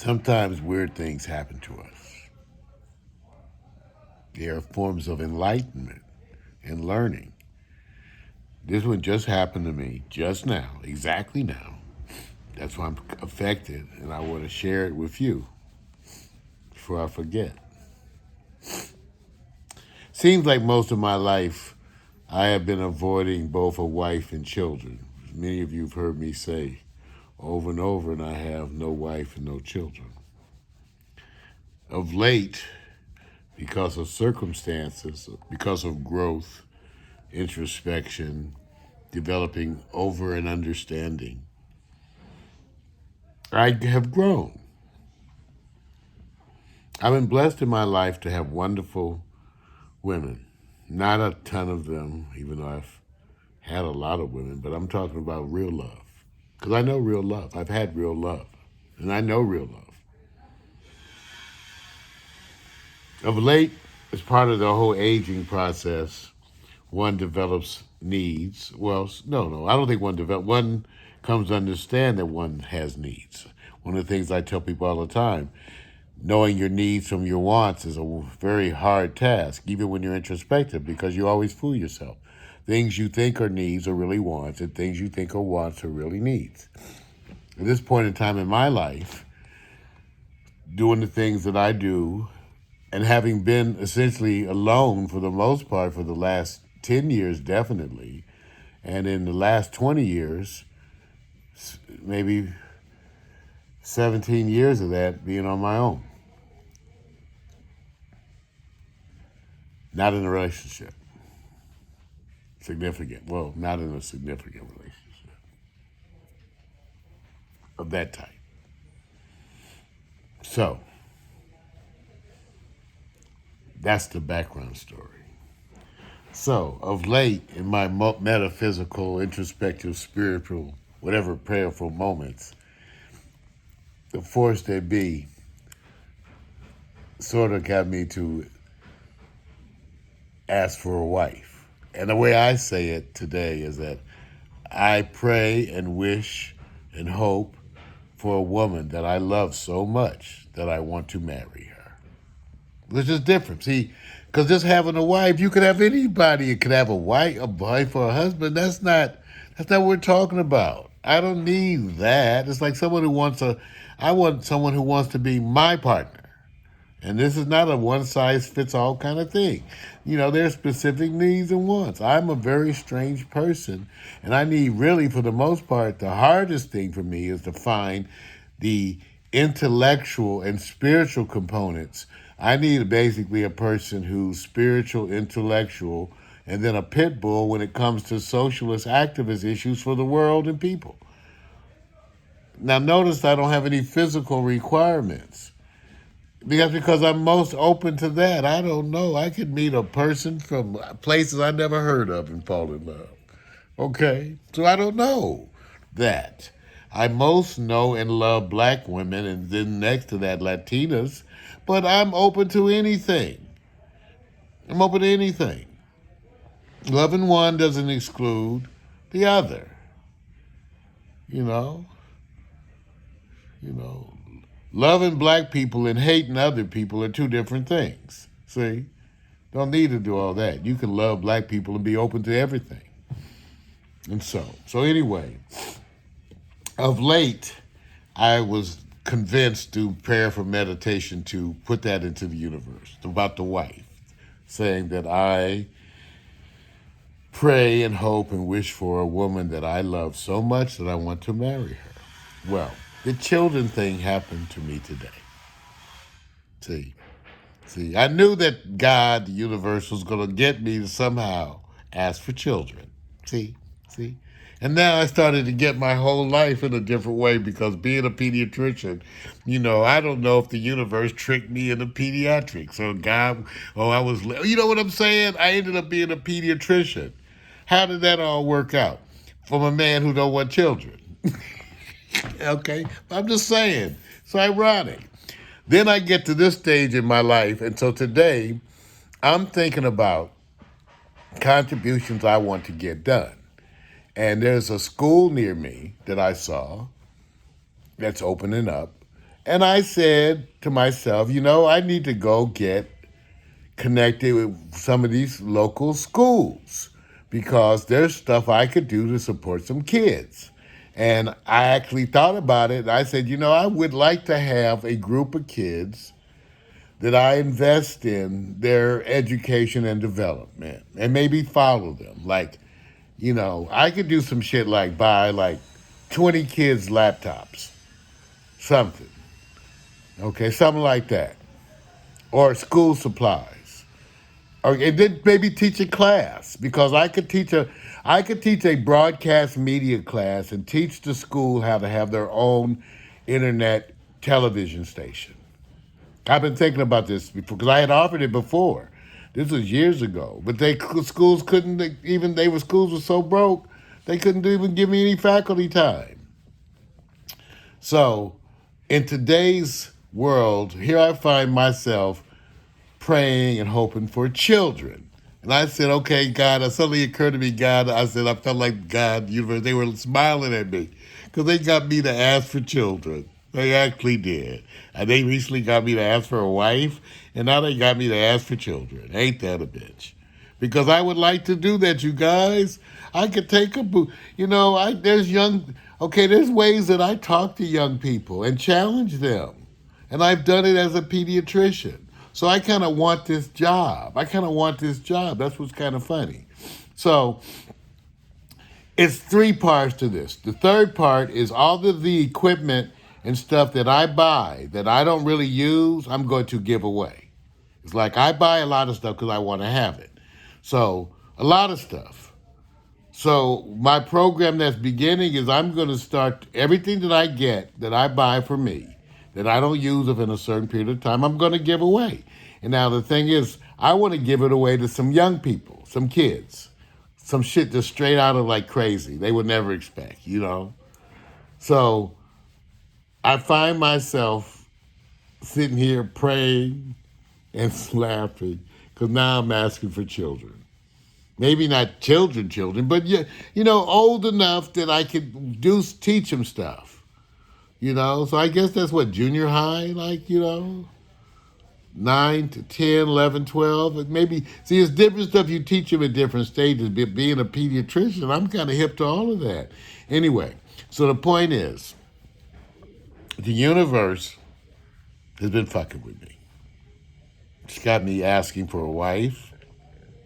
Sometimes weird things happen to us. They are forms of enlightenment and learning. This one just happened to me just now, exactly now. That's why I'm affected, and I want to share it with you before I forget. Seems like most of my life I have been avoiding both a wife and children. Many of you have heard me say over and over, and I have no wife and no children. Of late, because of circumstances, because of growth, introspection, developing over and understanding, I have grown. I've been blessed in my life to have wonderful women. Not a ton of them, even though I've had a lot of women, but I'm talking about real love. Because I know real love. I've had real love. And I know real love. Of late, as part of the whole aging process, one develops needs. Well, no, I don't think one develops. One comes to understand that one has needs. One of the things I tell people all the time, knowing your needs from your wants is a very hard task, even when you're introspective, because you always fool yourself. Things you think are needs are really wants, and things you think are wants are really needs. At this point in time in my life, doing the things that I do, and having been essentially alone for the most part for the last 10 years, definitely, and in the last 20 years, maybe 17 years of that being on my own. Not in a relationship. Significant. Well, not in a significant relationship of that type. So, that's the background story. So, of late, in my metaphysical, introspective, spiritual, whatever prayerful moments, the force that be sort of got me to ask for a wife. And the way I say it today is that I pray and wish and hope for a woman that I love so much that I want to marry her. Which is different. See, because just having a wife, you could have anybody. You could have a wife or a husband. That's not what we're talking about. I don't need that. It's like someone who I want someone who wants to be my partner. And this is not a one size fits all kind of thing. You know, there's specific needs and wants. I'm a very strange person, and I need really, for the most part, the hardest thing for me is to find the intellectual and spiritual components. I need basically a person who's spiritual, intellectual, and then a pit bull when it comes to socialist activist issues for the world and people. Now, notice I don't have any physical requirements. Because I'm most open to that. I don't know. I could meet a person from places I never heard of and fall in love. Okay? So I don't know that. I most know and love black women and then next to that Latinas, but I'm open to anything. I'm open to anything. Loving one doesn't exclude the other. You know? You know, loving black people and hating other people are two different things. See? Don't need to do all that. You can love black people and be open to everything. And so anyway, of late, I was convinced through prayer for meditation to put that into the universe about the wife, saying that I pray and hope and wish for a woman that I love so much that I want to marry her. Well, the children thing happened to me today. See, I knew that God, the universe, was going to get me to somehow ask for children. See? And now I started to get my whole life in a different way because being a pediatrician, I don't know if the universe tricked me into pediatrics. So God, you know what I'm saying? I ended up being a pediatrician. How did that all work out? From a man who don't want children. Okay? I'm just saying. It's ironic. Then I get to this stage in my life, and so today I'm thinking about contributions I want to get done. And there's a school near me that I saw that's opening up, And I said to myself, I need to go get connected with some of these local schools because there's stuff I could do to support some kids. And I actually thought about it. I said, I would like to have a group of kids that I invest in their education and development and maybe follow them. Like, I could do some shit like buy like 20 kids laptops, something. Okay, something like that. Or school supplies. Or and then maybe teach a class because I could teach a broadcast media class and teach the school how to have their own internet television station. I've been thinking about this before because I had offered it before. This was years ago, but schools couldn't even schools were so broke they couldn't even give me any faculty time. So, in today's world, here I find myself praying and hoping for children. And I said, okay, God, it suddenly occurred to me, God, I said, I felt like God, the universe, they were smiling at me because they got me to ask for children. They actually did. And they recently got me to ask for a wife, and now they got me to ask for children. Ain't that a bitch? Because I would like to do that, you guys. I could take a boot. There's ways that I talk to young people and challenge them. And I've done it as a pediatrician. So I kind of want this job. That's what's kind of funny. So it's three parts to this. The third part is all of the equipment and stuff that I buy that I don't really use, I'm going to give away. It's like I buy a lot of stuff because I want to have it. So a lot of stuff. So my program that's beginning is I'm going to start everything that I get that I buy for me that I don't use within a certain period of time, I'm going to give away. And now the thing is, I want to give it away to some young people, some kids, some shit that's straight out of like crazy. They would never expect. So I find myself sitting here praying and laughing because now I'm asking for children. Maybe not children, but yeah, old enough that I could teach them stuff. So I guess that's what junior high, like 9 to 10, 11, 12. Maybe see it's different stuff you teach them at different stages. Being a pediatrician, I'm kind of hip to all of that. Anyway, so the point is, the universe has been fucking with me. It's got me asking for a wife.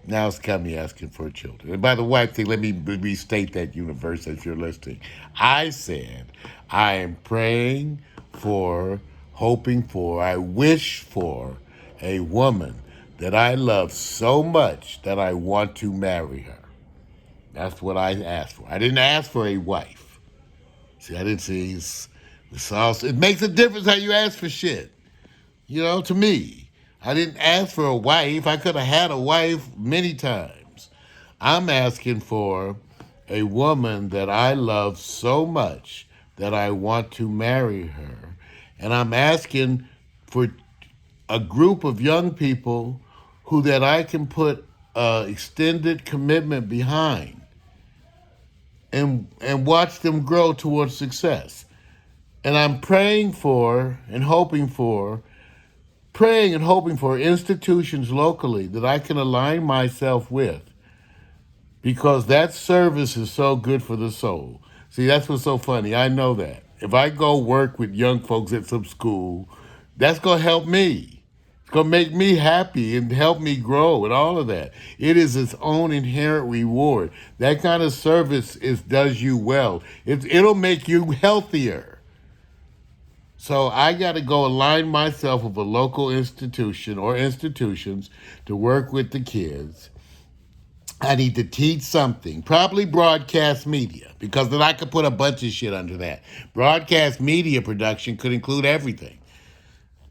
Now it's got me asking for children. And by the wife thing, let me restate that, universe, if you're listening. I said, I am praying for, hoping for, I wish for a woman that I love so much that I want to marry her. That's what I asked for. I didn't ask for a wife. See, I didn't see this also. It makes a difference how you ask for shit. To me. I didn't ask for a wife. I could have had a wife many times. I'm asking for a woman that I love so much that I want to marry her. And I'm asking for a group of young people who that I can put extended commitment behind and watch them grow towards success. And I'm praying and hoping for institutions locally that I can align myself with because that service is so good for the soul. See, that's what's so funny. I know that. If I go work with young folks at some school, that's going to help me. It's going to make me happy and help me grow and all of that. It is its own inherent reward. That kind of service does you well. It'll make you healthier. So I got to go align myself with a local institution or institutions to work with the kids. I need to teach something, probably broadcast media, because then I could put a bunch of shit under that. Broadcast media production could include everything.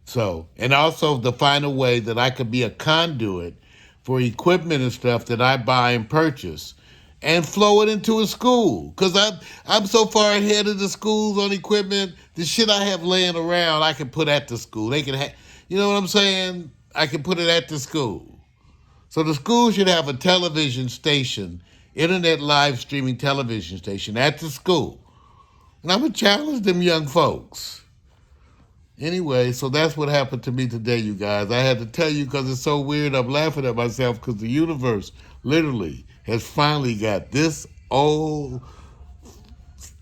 So, and also to find a way that I could be a conduit for equipment and stuff that I buy and purchase and flow it into a school. Because I'm so far ahead of the schools on equipment, the shit I have laying around, I can put at the school. They can you know what I'm saying? I can put it at the school. So the school should have a television station, internet live streaming television station at the school. And I'm going to challenge them young folks. Anyway, so that's what happened to me today, you guys. I had to tell you because it's so weird. I'm laughing at myself because the universe literally has finally got this old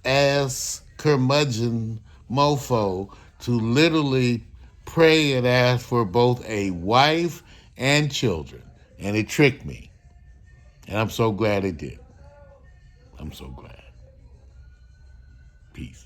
ass curmudgeon mofo to literally pray and ask for both a wife and children. And it tricked me. And I'm so glad it did. I'm so glad. Peace.